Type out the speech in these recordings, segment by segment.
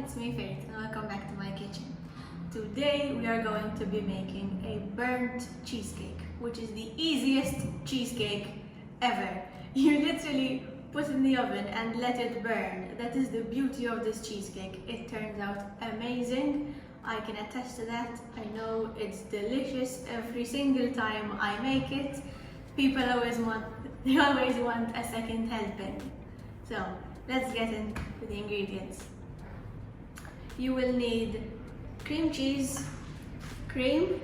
it's me Faith and welcome back to my kitchen. Today we are going to be making a burnt cheesecake, which is the easiest cheesecake ever. You literally put it in the oven and let it burn. That is the beauty of this cheesecake. It turns out amazing. I can attest to that. I know it's delicious every single time I make it. People always want a second helping. So let's get into the ingredients. You will need cream cheese, cream,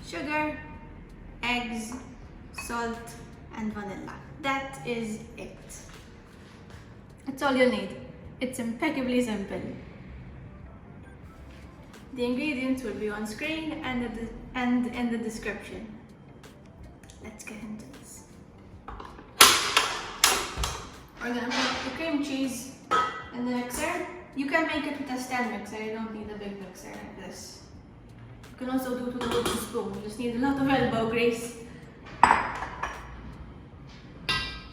sugar, eggs, salt, and vanilla. That is it. That's all you need. It's impeccably simple. The ingredients will be on screen and in the description. Let's get into this. We're gonna put the cream cheese in the mixer. You can make it with a stand mixer, you don't need a big mixer like this. You can also do it with a wooden spoon, you just need a lot of elbow grease.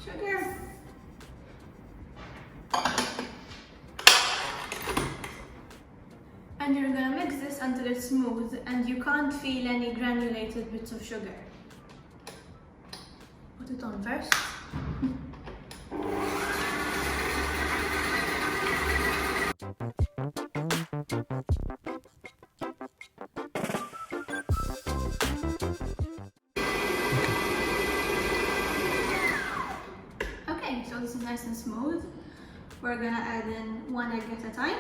Sugar. And you're gonna mix this until it's smooth and you can't feel any granulated bits of sugar. Put it on first. Okay, so this is nice and smooth. We're gonna add in 1 egg at a time.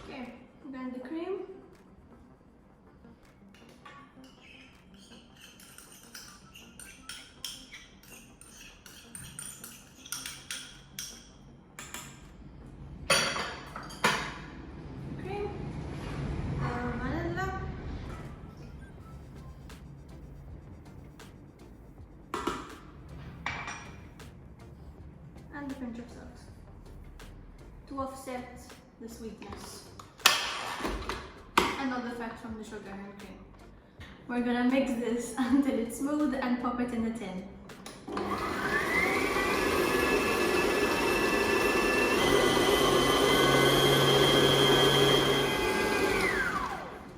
Okay, then the cream. Vanilla. And a pinch of salt to offset the sweetness and all the fat from the sugar and cream. We're gonna mix this until it's smooth and pop it in the tin.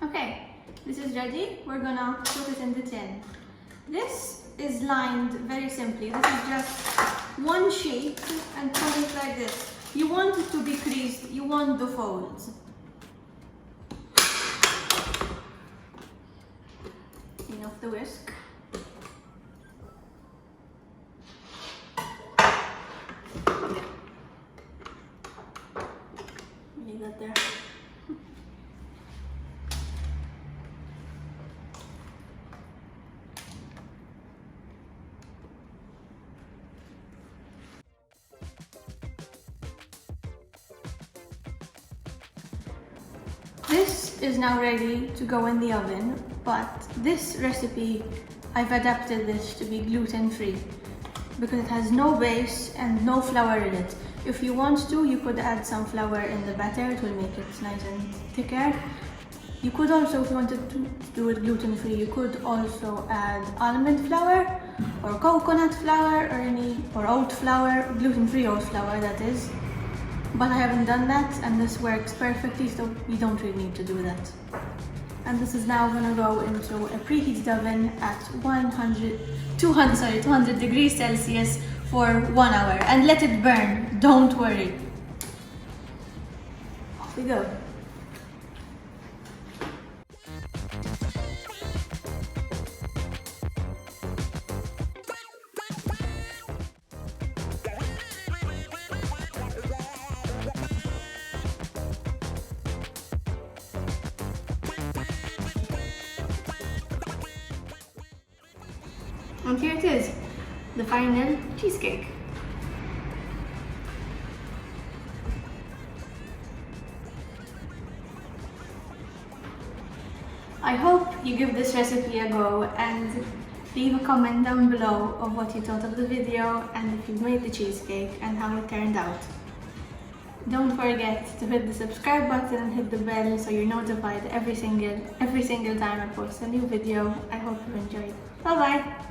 Okay, this is ready. We're gonna put it in the tin. This is lined very simply. This is just one sheet and put it like this. You want it to be creased, you want the folds. Enough the whisk. Leave that there. This is now ready to go in the oven, but this recipe, I've adapted this to be gluten-free because it has no base and no flour in it. If you want to, you could add some flour in the batter, it will make it nice and thicker. You could also, if you wanted to do it gluten-free, you could also add almond flour or coconut flour or oat flour, gluten-free oat flour that is. But I haven't done that and this works perfectly, so you don't really need to do that. And this is now going to go into a preheated oven at 200 degrees Celsius for 1 hour and let it burn, don't worry. Off we go. And here it is, the final cheesecake. I hope you give this recipe a go and leave a comment down below of what you thought of the video and if you've made the cheesecake and how it turned out. Don't forget to hit the subscribe button and hit the bell so you're notified every single time I post a new video. I hope you enjoyed. Bye bye!